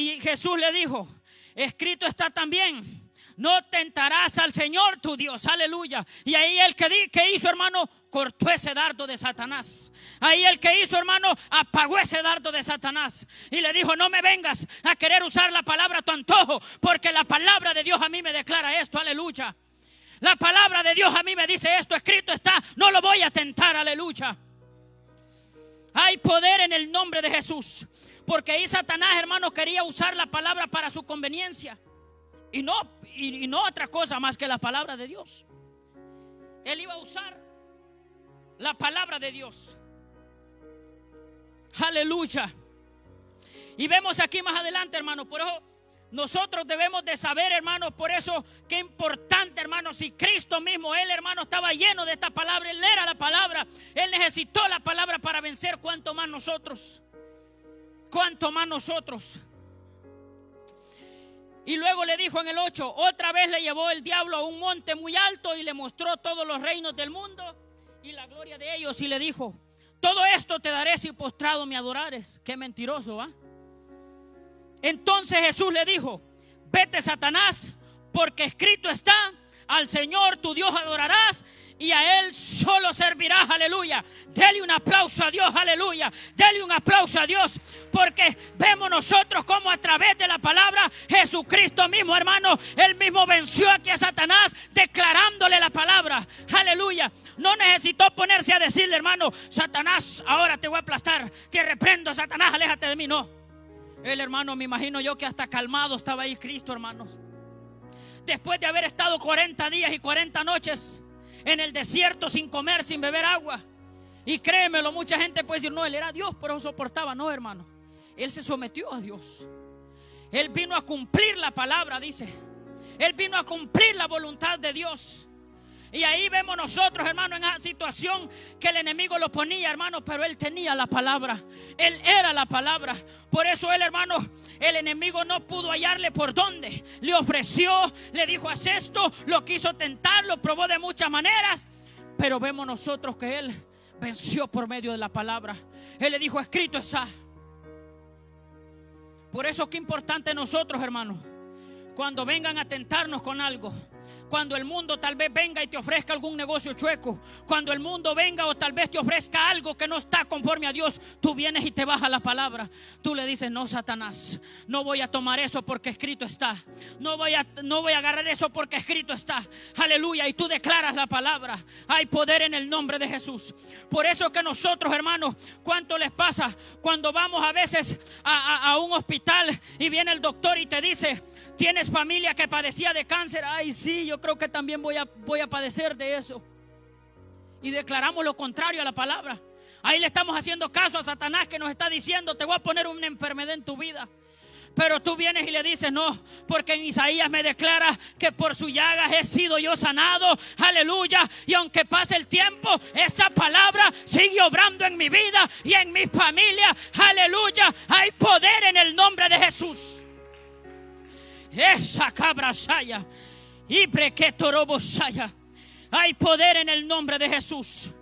le dijo: escrito está también, no tentarás al Señor tu Dios, aleluya. Y ahí el que hizo, hermano, cortó ese dardo de Satanás. Ahí el que hizo, hermano, apagó ese dardo de Satanás y le dijo: no me vengas a querer usar la palabra a tu antojo, porque la palabra de Dios a mí me declara esto, aleluya. La palabra de Dios a mí me dice esto, escrito está, no lo voy a tentar, aleluya. Hay poder en el nombre de Jesús. Porque ahí Satanás, hermano, quería usar la palabra para su conveniencia. Y no otra cosa más que la palabra de Dios. Él iba a usar la palabra de Dios. Aleluya. Y vemos aquí más adelante, hermano, por eso nosotros debemos de saber, hermanos, por eso qué importante, hermanos, si Cristo mismo, Él, hermano, estaba lleno de esta palabra, Él era la palabra, Él necesitó la palabra para vencer, cuánto más nosotros. Cuánto más nosotros. Y luego le dijo en el 8, otra vez le llevó el diablo a un monte muy alto y le mostró todos los reinos del mundo y la gloria de ellos, y le dijo, todo esto te daré si postrado me adorares. Qué mentiroso, ¿va? Entonces Jesús le dijo, vete, Satanás, porque escrito está, al Señor tu Dios adorarás y a Él solo servirás. Aleluya. Dele un aplauso a Dios. Aleluya. Dele un aplauso a Dios, porque vemos nosotros como a través de la palabra Jesucristo mismo, hermano, Él mismo venció aquí a Satanás declarándole la palabra. Aleluya. No necesitó ponerse a decirle, hermano, Satanás, ahora te voy a aplastar, te reprendo, Satanás, aléjate de mí. No. El hermano, me imagino yo que hasta calmado estaba ahí Cristo, hermanos. Después de haber estado 40 días y 40 noches en el desierto sin comer, sin beber agua. Y créemelo, mucha gente puede decir, no, Él era Dios, pero no soportaba. No, hermano, Él se sometió a Dios. Él vino a cumplir la palabra, dice. Él vino a cumplir la voluntad de Dios. Y ahí vemos nosotros, hermano, en esa situación que el enemigo lo ponía, hermano, pero Él tenía la palabra. Él era la palabra. Por eso Él, hermano, el enemigo no pudo hallarle por dónde. Le ofreció, le dijo, haz esto, lo quiso tentar, lo probó de muchas maneras. Pero vemos nosotros que Él venció por medio de la palabra. Él le dijo, escrito está. Por eso que importante nosotros, hermano, cuando vengan a tentarnos con algo, cuando el mundo tal vez venga y te ofrezca algún negocio chueco, cuando el mundo venga o tal vez te ofrezca algo que no está conforme a Dios, tú vienes y te vas a la palabra. Tú le dices, no, Satanás, no voy a tomar eso porque escrito está. No voy a agarrar eso porque escrito está. Aleluya. Y tú declaras la palabra. Hay poder en el nombre de Jesús. Por eso que nosotros, hermanos, ¿cuánto les pasa cuando vamos a veces a un hospital y viene el doctor y te dice, tienes familia que padecía de cáncer? Ay, sí, yo creo que también voy a padecer de eso. Y declaramos lo contrario a la palabra. Ahí le estamos haciendo caso a Satanás, que nos está diciendo, te voy a poner una enfermedad en tu vida. Pero tú vienes y le dices, no, porque en Isaías me declara que por sus llagas he sido yo sanado. Aleluya. Y aunque pase el tiempo, esa palabra sigue obrando en mi vida y en mi familia. Aleluya. Hay poder en el nombre de Jesús. Esa cabra saya y brequetorobo saya. Hay poder en el nombre de Jesús.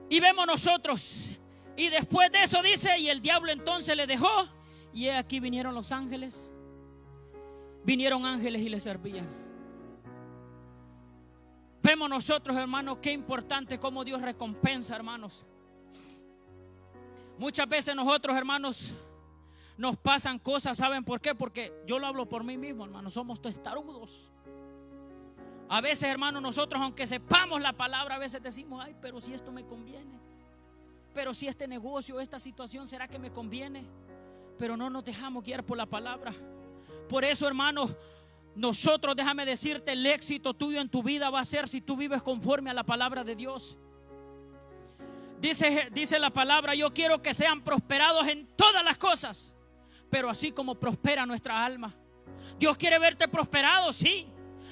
Y vemos nosotros, y después de eso dice, y el diablo entonces le dejó, y aquí vinieron los ángeles. Vinieron ángeles y le servían. Vemos nosotros, hermanos, qué importante cómo Dios recompensa, hermanos. Muchas veces nosotros, hermanos, nos pasan cosas. ¿Saben por qué? Porque yo lo hablo por mí mismo, hermano. Somos testarudos. A veces, hermano, nosotros, aunque sepamos la palabra, a veces decimos, ay, pero si esto me conviene, pero si este negocio, esta situación, ¿será que me conviene? Pero no nos dejamos guiar por la palabra. Por eso, hermano, nosotros, déjame decirte, el éxito tuyo en tu vida va a ser si tú vives conforme a la palabra de Dios. Dice la palabra, yo quiero que sean prosperados en todas las cosas, pero así como prospera nuestra alma. Dios quiere verte prosperado, sí.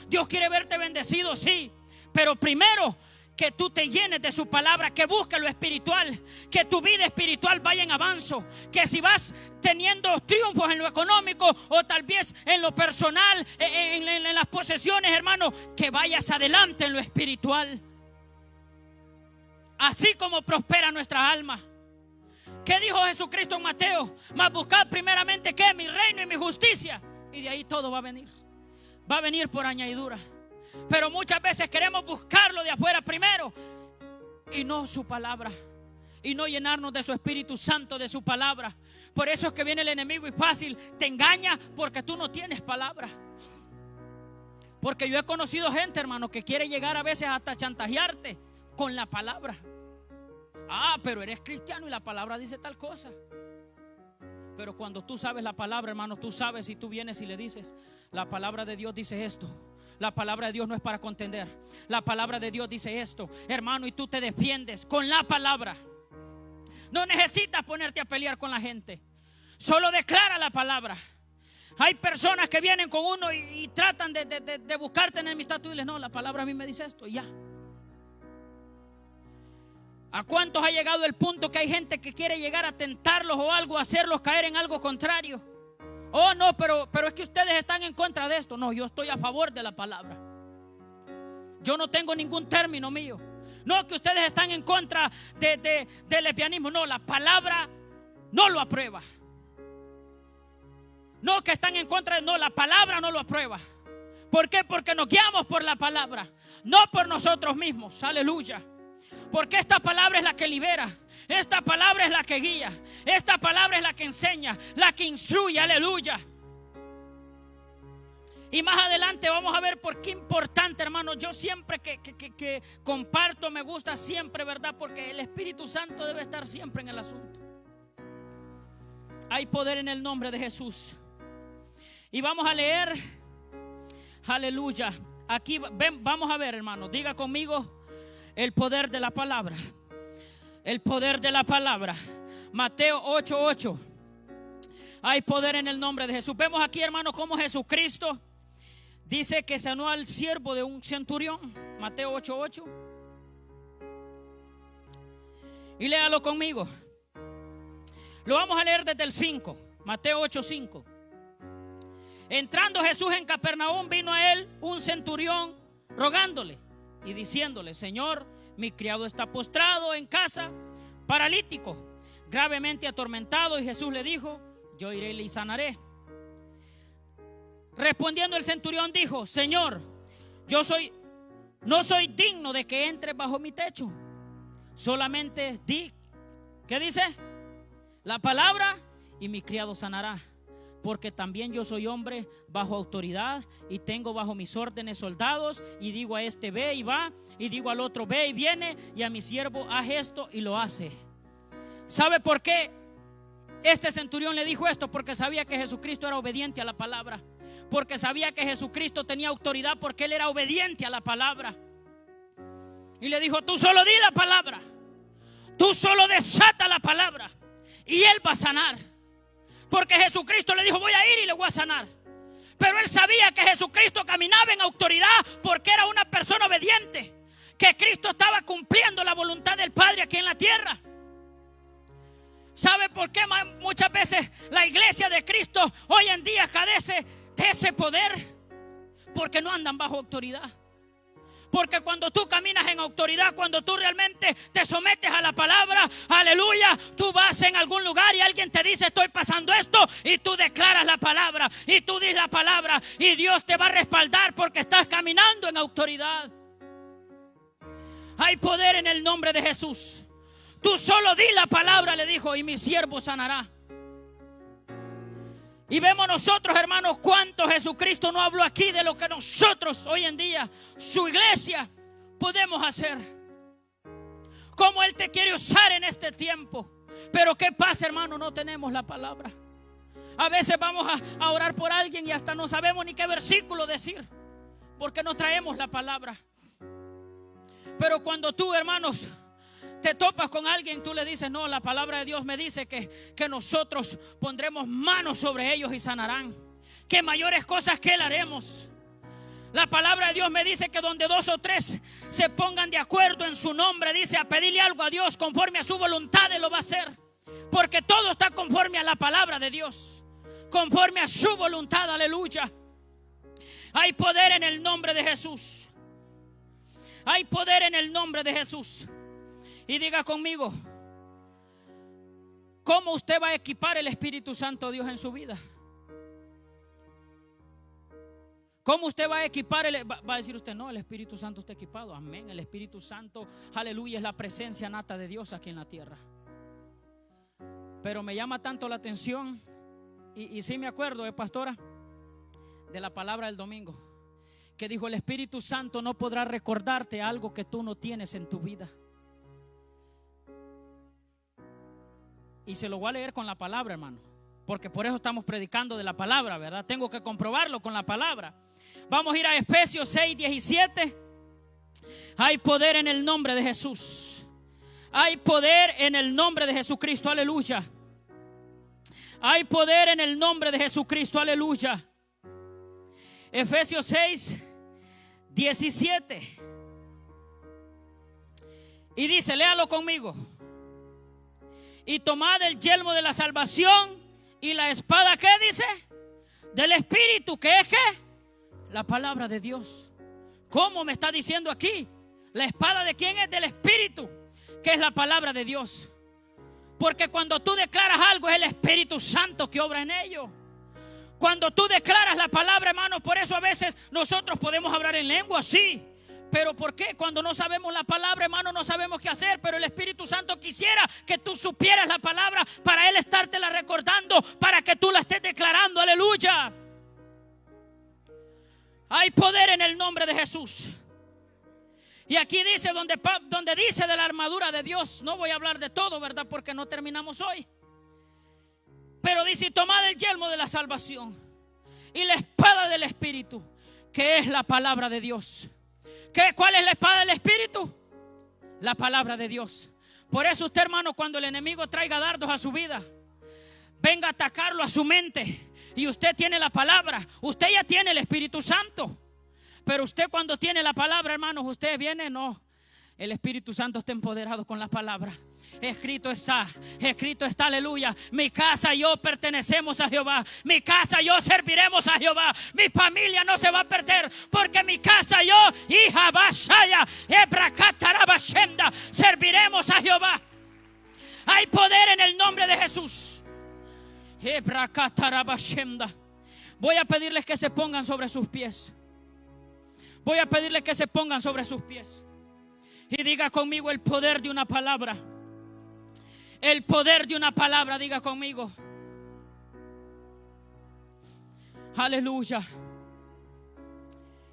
Dios quiere verte bendecido, sí. Pero primero, que tú te llenes de su palabra, que busques lo espiritual, que tu vida espiritual vaya en avance, que si vas teniendo triunfos en lo económico o tal vez en lo personal, en las posesiones, hermano, que vayas adelante en lo espiritual. Así como prospera nuestra alma. ¿Qué dijo Jesucristo en Mateo? Mas buscad primeramente ¿qué? Mi reino y mi justicia, y de ahí todo va a venir. Va a venir por añadidura. Pero muchas veces queremos buscarlo de afuera primero y no su palabra, y no llenarnos de su Espíritu Santo, de su palabra. Por eso es que viene el enemigo y fácil te engaña, porque tú no tienes palabra. Porque yo he conocido gente, hermano, que quiere llegar a veces hasta chantajearte con la palabra. Ah, pero eres cristiano y la palabra dice tal cosa. Pero cuando tú sabes la palabra, hermano, tú sabes, si tú vienes y le dices, la palabra de Dios dice esto. La palabra de Dios no es para contender. La palabra de Dios dice esto, hermano, y tú te defiendes con la palabra. No necesitas ponerte a pelear con la gente. Solo declara la palabra. Hay personas que vienen con uno y tratan de buscarte enemistad. Tú diles, no, la palabra a mí me dice esto y ya. ¿A cuántos ha llegado el punto que hay gente que quiere llegar a tentarlos o algo, hacerlos caer en algo contrario? Oh, no, pero es que ustedes están en contra de esto. No, yo estoy a favor de la palabra. Yo no tengo ningún término mío. No, que ustedes están en contra del lesbianismo. No, la palabra no lo aprueba. No, que están en contra de... No, la palabra no lo aprueba. ¿Por qué? Porque nos guiamos por la palabra, no por nosotros mismos. Aleluya. Porque esta palabra es la que libera. Esta palabra es la que guía. Esta palabra es la que enseña, la que instruye. Aleluya. Y más adelante vamos a ver por qué importante, hermano. Yo siempre que comparto, me gusta siempre, ¿verdad? Porque el Espíritu Santo debe estar siempre en el asunto. Hay poder en el nombre de Jesús. Y vamos a leer, aleluya. Aquí vamos a ver, hermano. Diga conmigo el poder de la palabra. El poder de la palabra. Mateo 8:8. Hay poder en el nombre de Jesús. Vemos aquí, hermano, cómo Jesucristo dice que sanó al siervo de un centurión. Mateo 8:8. Y léalo conmigo. Lo vamos a leer desde el 5. Mateo 8:5. Entrando Jesús en Capernaum, vino a él un centurión rogándole y diciéndole: Señor, mi criado está postrado en casa, paralítico, gravemente atormentado. Y Jesús le dijo: yo iré y le sanaré. Respondiendo el centurión dijo: Señor, no soy digno de que entre bajo mi techo. Solamente di, ¿qué dice? La palabra y mi criado sanará. Porque también yo soy hombre bajo autoridad y tengo bajo mis órdenes soldados, y digo a este ve y va, y digo al otro ve y viene, y a mi siervo haz esto y lo hace. ¿Sabe por qué este centurión le dijo esto? Porque sabía que Jesucristo era obediente a la palabra. Porque sabía que Jesucristo tenía autoridad, porque él era obediente a la palabra. Y le dijo: tú solo di la palabra, tú solo desata la palabra y él va a sanar. Porque Jesucristo le dijo: voy a ir y le voy a sanar. Pero él sabía que Jesucristo caminaba en autoridad porque era una persona obediente, que Cristo estaba cumpliendo la voluntad del Padre aquí en la tierra. ¿Sabe por qué muchas veces la iglesia de Cristo hoy en día carece de ese poder? Porque no andan bajo autoridad. Porque cuando tú caminas en autoridad, cuando tú realmente te sometes a la palabra, aleluya, tú vas en algún lugar y alguien te dice: estoy pasando esto, y tú declaras la palabra y tú dices la palabra, y Dios te va a respaldar porque estás caminando en autoridad. Hay poder en el nombre de Jesús. Tú solo di la palabra, le dijo, y mi siervo sanará. Y vemos nosotros, hermanos, cuánto Jesucristo no habló aquí de lo que nosotros hoy en día, su iglesia, podemos hacer. Cómo Él te quiere usar en este tiempo. Pero ¿qué pasa, hermano? No tenemos la palabra. A veces vamos a orar por alguien y hasta no sabemos ni qué versículo decir, porque no traemos la palabra. Pero cuando tú, hermanos, te topas con alguien, tú le dices: no, la palabra de Dios me dice que nosotros pondremos manos sobre ellos y sanarán, que mayores cosas que Él haremos. La palabra de Dios me dice que donde 2 o 3 se pongan de acuerdo en su nombre, dice, a pedirle algo a Dios conforme a su voluntad, Él lo va a hacer. Porque todo está conforme a la palabra de Dios, conforme a su voluntad, aleluya. Hay poder en el nombre de Jesús. Hay poder en el nombre de Jesús. Y diga conmigo: ¿cómo usted va a equipar el Espíritu Santo de Dios en su vida? ¿Cómo usted va a equipar? Va a decir usted: no, el Espíritu Santo está equipado. Amén. El Espíritu Santo, aleluya, es la presencia nata de Dios aquí en la tierra. Pero me llama tanto la atención, y sí me acuerdo, pastora, de la palabra del domingo, que dijo: el Espíritu Santo no podrá recordarte algo que tú no tienes en tu vida. Y se lo voy a leer con la palabra, hermano, porque por eso estamos predicando de la palabra, ¿verdad? Tengo que comprobarlo con la palabra. Vamos a ir a Efesios 6:17. Hay poder en el nombre de Jesús. Hay poder en el nombre de Jesucristo, aleluya. Hay poder en el nombre de Jesucristo, aleluya. Efesios 6, 17. Y dice, léalo conmigo. Y tomad el yelmo de la salvación y la espada, ¿qué dice? Del Espíritu, ¿qué es qué? La palabra de Dios. ¿Cómo me está diciendo aquí? La espada de quién es, del Espíritu, que es la palabra de Dios. Porque cuando tú declaras algo es el Espíritu Santo que obra en ello. Cuando tú declaras la palabra, hermanos, por eso a veces nosotros podemos hablar en lengua, sí. Pero ¿por qué? Cuando no sabemos la palabra, hermano, no sabemos qué hacer. Pero el Espíritu Santo quisiera que tú supieras la palabra para Él estártela recordando, para que tú la estés declarando, aleluya. Hay poder en el nombre de Jesús. Y aquí dice, donde dice de la armadura de Dios, no voy a hablar de todo, ¿verdad? Porque no terminamos hoy. Pero dice, tomad el yelmo de la salvación y la espada del Espíritu, que es la palabra de Dios. ¿Cuál es la espada del Espíritu? La palabra de Dios. Por eso usted, hermano, cuando el enemigo traiga dardos a su vida, venga a atacarlo a su mente, y usted tiene la palabra, usted ya tiene el Espíritu Santo. Pero usted cuando tiene la palabra, hermanos, usted viene, no. El Espíritu Santo está empoderado con la palabra. Escrito está, aleluya. Mi casa y yo pertenecemos a Jehová. Mi casa y yo serviremos a Jehová. Mi familia no se va a perder, porque mi casa y yo, hija Bashaya, Ebrakatarabashenda, serviremos a Jehová. Hay poder en el nombre de Jesús. Ebrakatarabashenda. Voy a pedirles que se pongan sobre sus pies. Voy a pedirles que se pongan sobre sus pies. Y diga conmigo el poder de una palabra. El poder de una palabra, diga conmigo. Aleluya.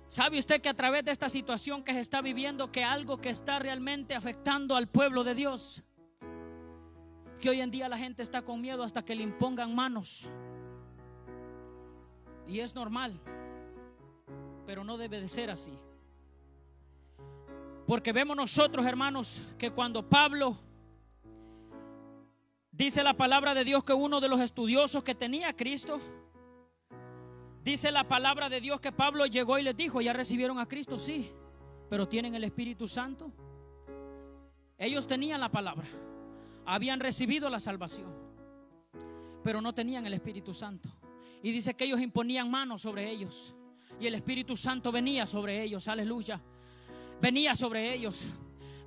¿Sabe usted que a través de esta situación que se está viviendo, que algo que está realmente afectando al pueblo de Dios, que hoy en día la gente está con miedo hasta que le impongan manos? Y es normal, pero no debe de ser así. Porque vemos nosotros, hermanos, que cuando Pablo, dice la palabra de Dios que uno de los estudiosos que tenía a Cristo, dice la palabra de Dios que Pablo llegó y les dijo, ¿ya recibieron a Cristo? Sí, pero ¿tienen el Espíritu Santo? Ellos tenían la palabra, habían recibido la salvación, pero no tenían el Espíritu Santo. Y dice que ellos imponían manos sobre ellos y el Espíritu Santo venía sobre ellos, aleluya. Venía sobre ellos.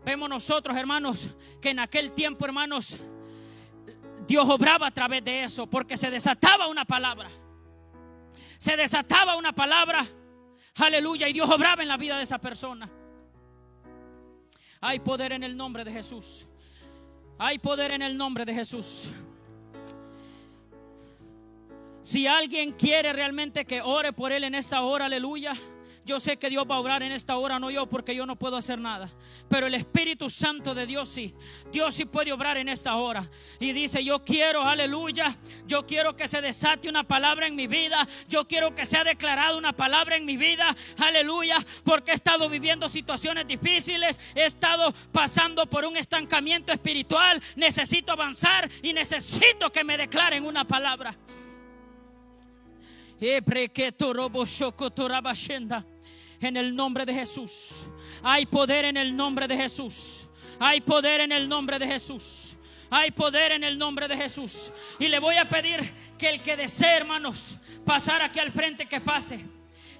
Vemos nosotros, hermanos, que en aquel tiempo, hermanos, Dios obraba a través de eso, porque se desataba una palabra. Se desataba una palabra, aleluya, y Dios obraba en la vida de esa persona. Hay poder en el nombre de Jesús. Hay poder en el nombre de Jesús. Si alguien quiere realmente que ore por él en esta hora, aleluya, yo sé que Dios va a obrar en esta hora, no yo, porque yo no puedo hacer nada. Pero el Espíritu Santo de Dios sí. Dios sí puede obrar en esta hora. Y dice, yo quiero, aleluya, yo quiero que se desate una palabra en mi vida. Yo quiero que sea declarada una palabra en mi vida, aleluya, porque he estado viviendo situaciones difíciles. He estado pasando por un estancamiento espiritual. Necesito avanzar y necesito que me declaren una palabra. En el nombre de Jesús. Hay poder en el nombre de Jesús. Hay poder en el nombre de Jesús. Hay poder en el nombre de Jesús. Y le voy a pedir que el que desee, hermanos, pasar aquí al frente, que pase.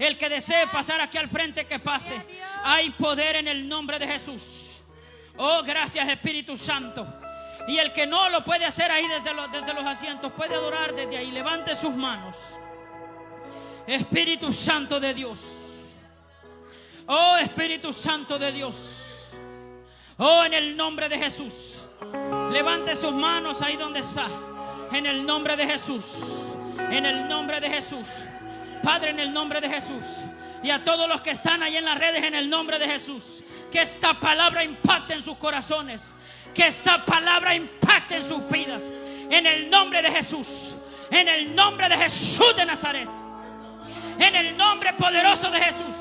El que desee pasar aquí al frente, que pase. Hay poder en el nombre de Jesús. Oh, gracias, Espíritu Santo. Y el que no lo puede hacer ahí desde los asientos, puede adorar desde ahí. Levante sus manos. Espíritu Santo de Dios. Oh, Espíritu Santo de Dios. Oh, en el nombre de Jesús. Levante sus manos ahí donde está. En el nombre de Jesús. En el nombre de Jesús. Padre, en el nombre de Jesús. Y a todos los que están ahí en las redes, en el nombre de Jesús. Que esta palabra impacte en sus corazones. Que esta palabra impacte en sus vidas. En el nombre de Jesús. En el nombre de Jesús de Nazaret. En el nombre poderoso de Jesús.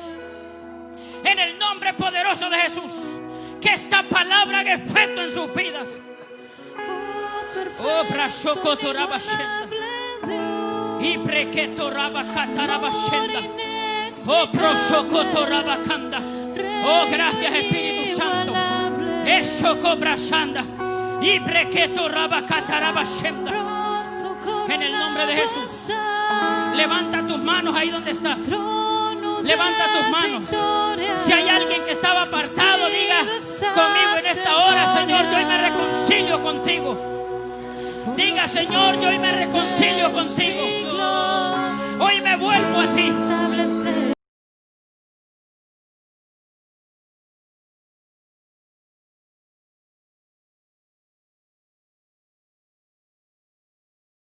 En el nombre poderoso de Jesús. que esta palabra haga efecto en sus vidas. Oh, brashoko toraba shenda. Y preketo raba kataraba shenda. Oh, proshoko toraba kanda. Oh, gracias Espíritu Santo. Eshoko brashanda. Y preketo raba kataraba shenda. En el nombre de Jesús. Levanta tus manos ahí donde estás. Levanta tus manos. Si hay alguien que estaba apartado, diga conmigo en esta hora: Señor, yo hoy me reconcilio contigo. Diga: Señor, yo hoy me reconcilio contigo. Hoy me vuelvo a ti.